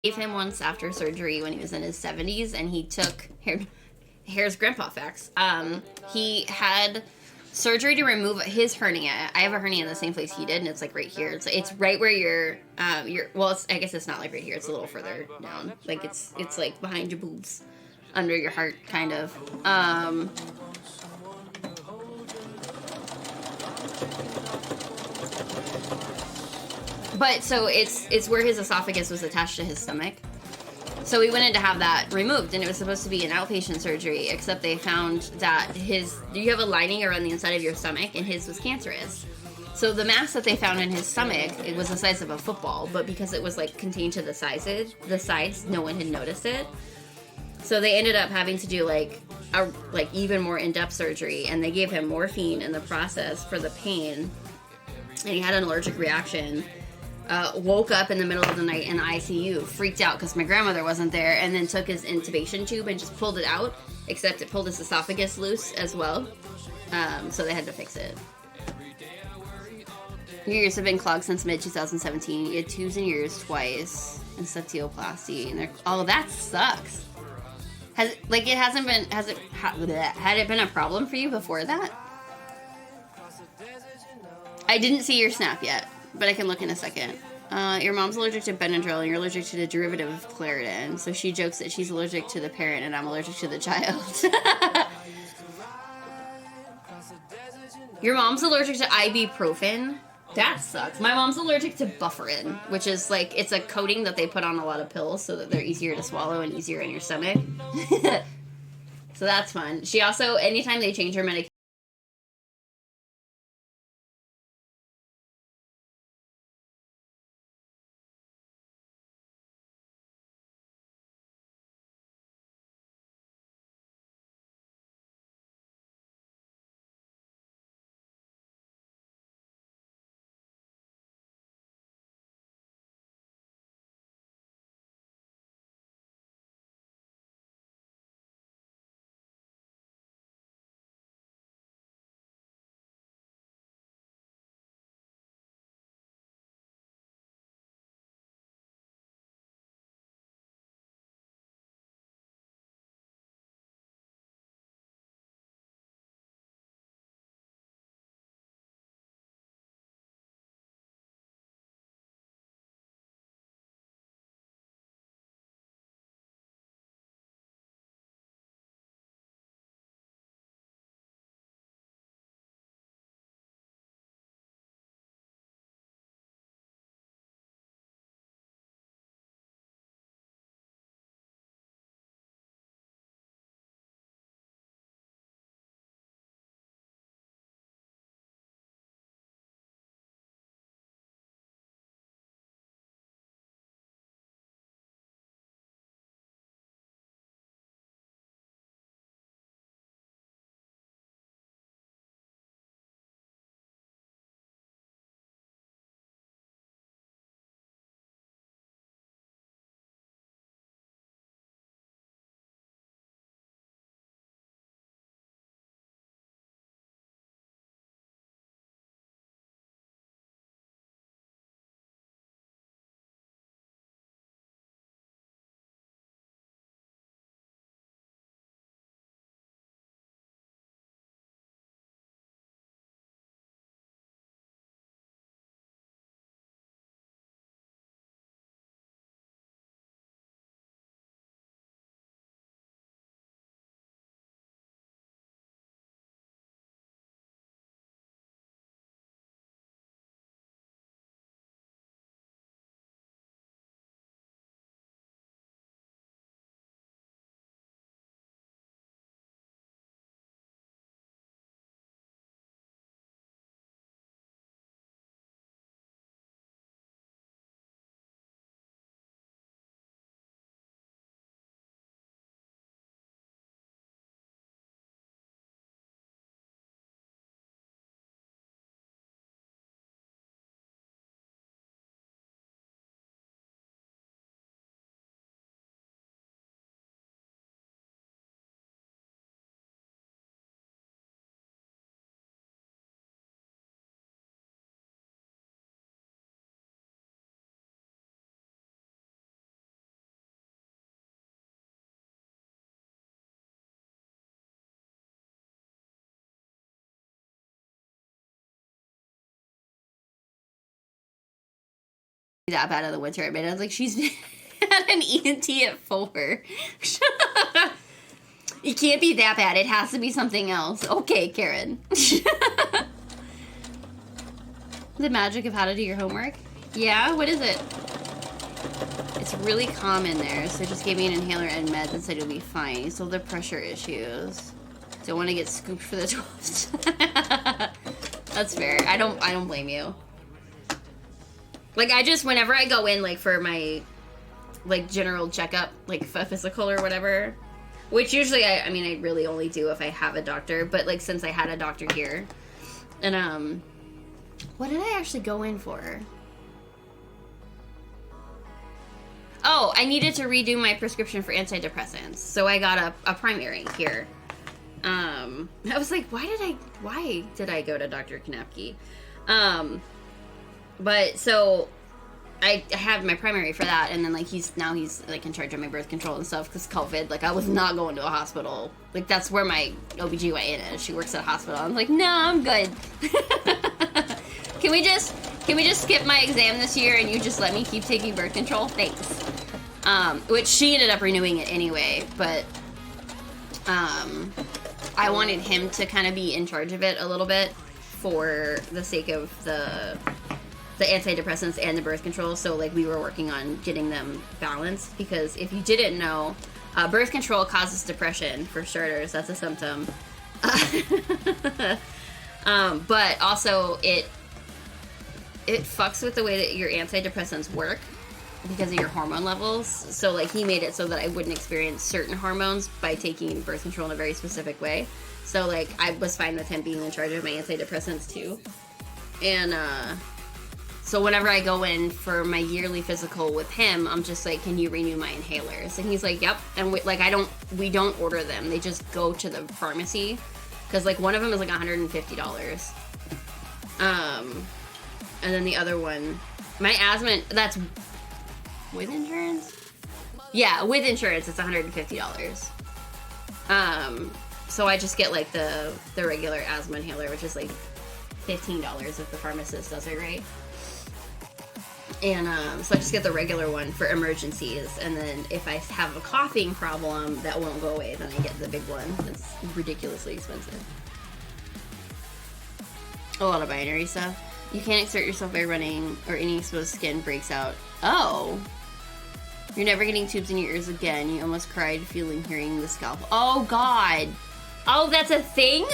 gave him once after surgery when he was in his 70s, and he took here's grandpa facts. He had surgery to remove his hernia. I have a hernia in the same place he did, and it's like right here. It's right where your well, I guess it's not like right here. It's a little further down. Like it's like behind your boobs, under your heart, kind of. But so it's where his esophagus was attached to his stomach. So we went in to have that removed, and it was supposed to be an outpatient surgery, except they found that you have a lining around the inside of your stomach, and his was cancerous. So the mass that they found in his stomach, it was the size of a football, but because it was like contained to the sides, no one had noticed it. So they ended up having to do like even more in-depth surgery, and they gave him morphine in the process for the pain, and he had an allergic reaction. Woke up in the middle of the night in the ICU, freaked out because my grandmother wasn't there, and then took his intubation tube and just pulled it out, except it pulled his esophagus loose as well. So they had to fix it. Your ears have been clogged since mid-2017. You had tubes in your ears twice and septoplasty, and that sucks. Had it been a problem for you before that? I didn't see your snap yet, but I can look in a second. Your mom's allergic to Benadryl, and you're allergic to the derivative of Claritin. So she jokes that she's allergic to the parent, and I'm allergic to the child. Your mom's allergic to ibuprofen? That sucks. My mom's allergic to Bufferin, which is like, it's a coating that they put on a lot of pills so that they're easier to swallow and easier in your stomach. So that's fun. She also, anytime they change her medication, that bad in the winter. I mean, I was like, she's had an ENT at 4. It can't be that bad. It has to be something else. Okay, Karen. The magic of how to do your homework? Yeah? What is it? It's really calm in there, so just gave me an inhaler and meds and said you'll be fine. So the pressure issues. Don't want to get scooped for the toast. That's fair. I don't blame you. Like, I just, whenever I go in, like, for my, like, general checkup, like, physical or whatever, which usually, I mean, I really only do if I have a doctor, but, like, since I had a doctor here, and, what did I actually go in for? Oh, I needed to redo my prescription for antidepressants, so I got a primary here. I was like, why did I go to Dr. Kanapke? But so I had my primary for that, and then like he's like in charge of my birth control and stuff because COVID. Like I was not going to a hospital. Like that's where my OBGYN is. She works at a hospital. I'm like, no, I'm good. Can we just skip my exam this year and you just let me keep taking birth control? Thanks. Which she ended up renewing it anyway, but I wanted him to kind of be in charge of it a little bit for the sake of the antidepressants and the birth control. So like we were working on getting them balanced, because if you didn't know, birth control causes depression for starters. That's a symptom. But also it fucks with the way that your antidepressants work because of your hormone levels. So like he made it so that I wouldn't experience certain hormones by taking birth control in a very specific way. So like I was fine with him being in charge of my antidepressants too. And so whenever I go in for my yearly physical with him, I'm just like, can you renew my inhalers? And he's like, yep. And we don't order them. They just go to the pharmacy, because like one of them is like $150. And then the other one, my asthma, that's with insurance? Yeah, with insurance, it's $150. So I just get like the regular asthma inhaler, which is like $15 if the pharmacist does it right. And so I just get the regular one for emergencies, and then if I have a coughing problem that won't go away, then I get the big one. It's ridiculously expensive. A lot of binary stuff. You can't exert yourself by running, or any exposed skin breaks out. Oh. You're never getting tubes in your ears again. You almost cried hearing the scalp. Oh, God. Oh, that's a thing?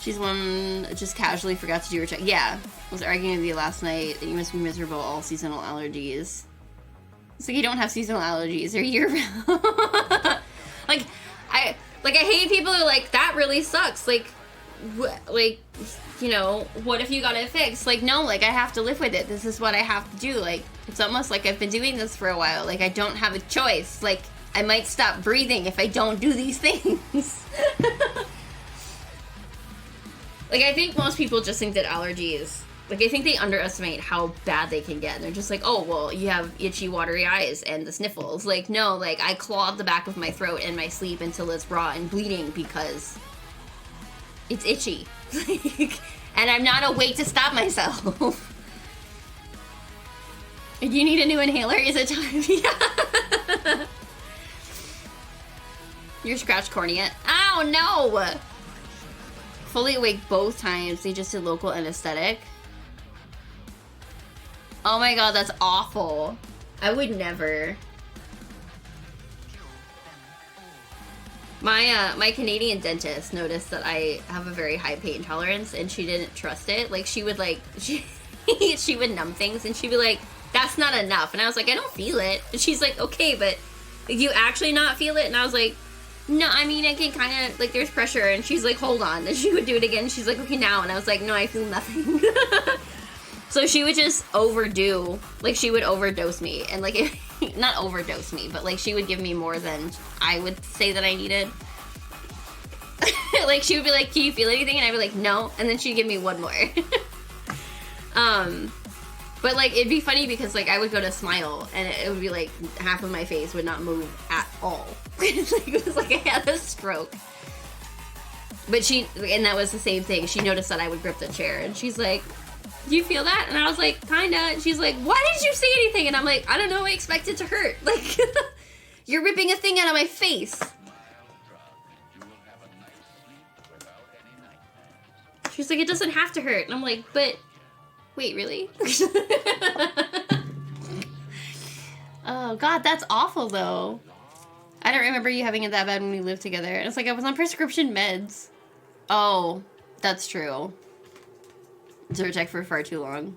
She's one just casually forgot to do her check. Yeah. I was arguing with you last night that you must be miserable all seasonal allergies. It's like you don't have seasonal allergies. They're year-round. Like, I hate people who are like, that really sucks. Like, you know, what if you got it fixed? Like, no, like, I have to live with it. This is what I have to do. Like, it's almost like I've been doing this for a while. Like, I don't have a choice. Like, I might stop breathing if I don't do these things. Like, I think most people just think that allergies, like, I think they underestimate how bad they can get. And they're just like, oh, well, you have itchy, watery eyes and the sniffles. Like, no, like, I clawed the back of my throat in my sleep until it's raw and bleeding because it's itchy. And I'm not awake to stop myself. Do you need a new inhaler? Is it time? Yeah. Your scratch cornea. Ow, no! Fully awake both times. They just did local anesthetic. Oh my god, that's awful. I would never. My Canadian dentist noticed that I have a very high pain tolerance, and she didn't trust it. Like, she would she would numb things, and she'd be like, that's not enough. And I was like, I don't feel it. And she's like, okay, but do you actually not feel it? And I was like, no, I mean, I can kind of, like, there's pressure. And she's like, hold on. Then she would do it again. She's like, okay, now. And I was like, no, I feel nothing. So she would just overdo, like, she would overdose me. And, like, not overdose me, but, like, she would give me more than I would say that I needed. Like, she would be like, can you feel anything? And I'd be like, no. And then she'd give me one more. But, like, it'd be funny because, like, I would go to smile, and it would be, like, half of my face would not move at all. It was like I had a stroke. But and that was the same thing. She noticed that I would grip the chair, and she's like, Do you feel that? And I was like, kinda. And she's like, why didn't you say anything? And I'm like, I don't know, I expect it to hurt. Like, you're ripping a thing out of my face. She's like, it doesn't have to hurt. And I'm like, but, wait, really? Oh, God, that's awful, though. I don't remember you having it that bad when we lived together. And it's like, I was on prescription meds. Oh, that's true. Zyrtec for far too long.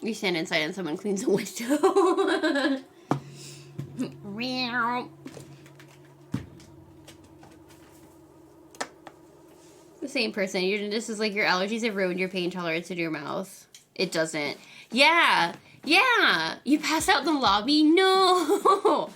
You stand inside and someone cleans the window. The same person. This is like your allergies have ruined your pain tolerance in your mouth. It doesn't. Yeah. Yeah. You pass out in the lobby? No.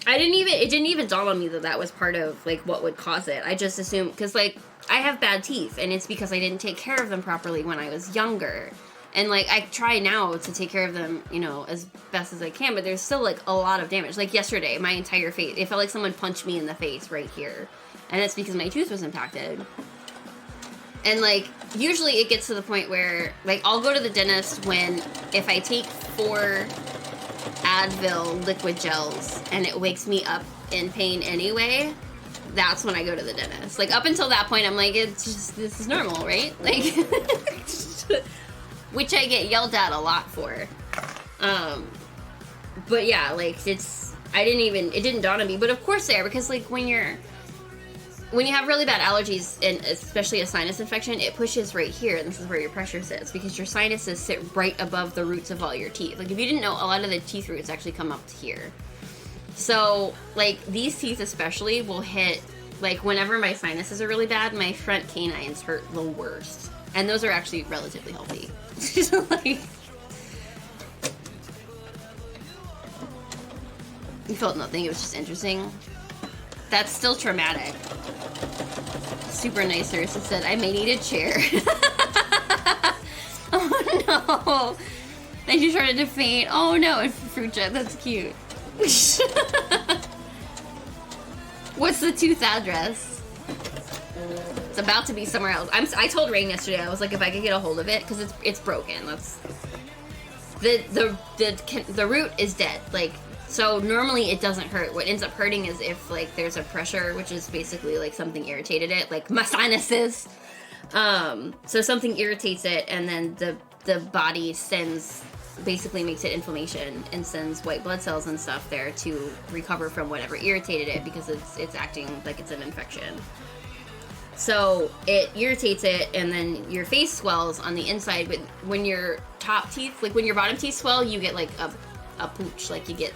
It didn't even dawn on me that was part of, like, what would cause it. I just assumed, because, like, I have bad teeth, and it's because I didn't take care of them properly when I was younger. And, like, I try now to take care of them, you know, as best as I can, but there's still, like, a lot of damage. Like, yesterday, my entire face, it felt like someone punched me in the face right here. And it's because my tooth was impacted. And, like, usually it gets to the point where, like, I'll go to the dentist if I take 4 Advil liquid gels and it wakes me up in pain anyway, that's when I go to the dentist. Like, up until that point, I'm like, it's just, this is normal, right? Like, which I get yelled at a lot for. But yeah, like, it didn't dawn on me. But of course they are, because, like, when you have really bad allergies, and especially a sinus infection, it pushes right here, and this is where your pressure sits, because your sinuses sit right above the roots of all your teeth. Like, if you didn't know, a lot of the teeth roots actually come up to here. So, like, these teeth especially will hit, like, whenever my sinuses are really bad, my front canines hurt the worst. And those are actually relatively healthy. So, like, you felt nothing, it was just interesting. That's still traumatic. Super nice nurse said, I may need a chair. Oh no. And she started to faint. Oh no, and fruit jet, that's cute. What's the tooth address? It's about to be somewhere else. I told Rain yesterday, I was like, if I could get a hold of it, because it's broken. That's the root is dead. Like, so normally it doesn't hurt. What ends up hurting is if, like, there's a pressure, which is basically like something irritated it, like my sinuses. So something irritates it, and then the body basically makes it inflammation and sends white blood cells and stuff there to recover from whatever irritated it, because it's acting like it's an infection. So it irritates it, and then your face swells on the inside. But when your top teeth, like when your bottom teeth swell, you get like a pooch, like you get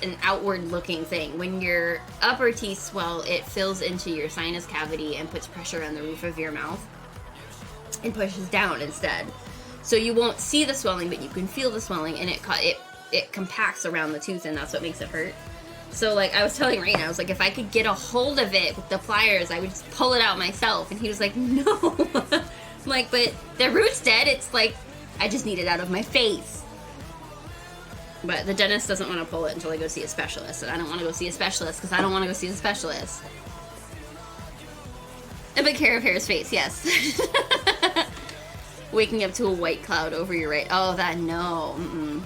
an outward looking thing. When your upper teeth swell, it fills into your sinus cavity and puts pressure on the roof of your mouth and pushes down instead. So you won't see the swelling, but you can feel the swelling, and it compacts around the tooth, and that's what makes it hurt. So, like, I was telling Raina, I was like, if I could get a hold of it with the pliers, I would just pull it out myself. And he was like, no. I'm like, but the root's dead. It's like, I just need it out of my face. But the dentist doesn't want to pull it until I go see a specialist. And I don't want to go see a specialist because I don't want to go see a specialist. A big hair of Hair's face, yes. Waking up to a white cloud over your right. Oh, that, no. Mm-mm.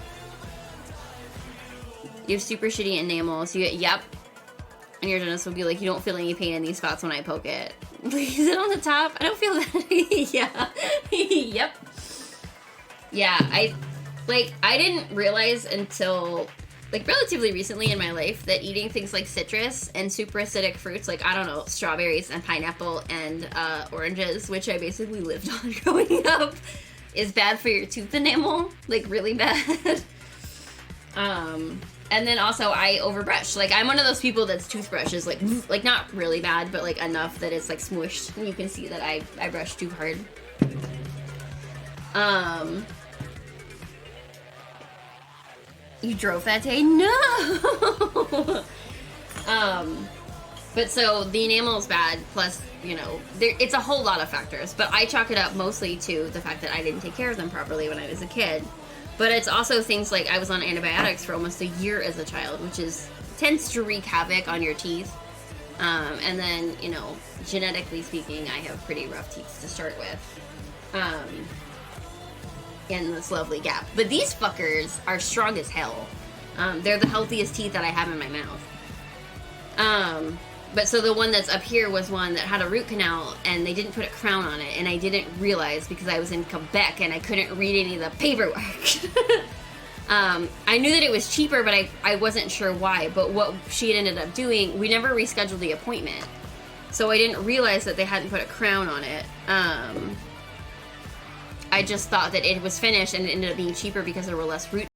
You have super shitty enamels. You get, yep. And your dentist will be like, you don't feel any pain in these spots when I poke it. Is it on the top? I don't feel that. Yeah. Yep. Yeah, I didn't realize until, like, relatively recently in my life that eating things like citrus and super acidic fruits, like, I don't know, strawberries and pineapple and oranges, which I basically lived on growing up, is bad for your tooth enamel. Like, really bad. And then also I overbrush. Like, I'm one of those people that's toothbrush is like not really bad, but like enough that it's like smooshed. And you can see that I brush too hard. You drove that day? No! But so the enamel is bad, plus, you know, it's a whole lot of factors. But I chalk it up mostly to the fact that I didn't take care of them properly when I was a kid. But it's also things like I was on antibiotics for almost a year as a child, which tends to wreak havoc on your teeth. And then, you know, genetically speaking, I have pretty rough teeth to start with. In this lovely gap. But these fuckers are strong as hell. They're the healthiest teeth that I have in my mouth. But so the one that's up here was one that had a root canal, and they didn't put a crown on it, and I didn't realize because I was in Quebec and I couldn't read any of the paperwork. I knew that it was cheaper, but I wasn't sure why. But what she had ended up doing, we never rescheduled the appointment. So I didn't realize that they hadn't put a crown on it. I just thought that it was finished, and it ended up being cheaper because there were less root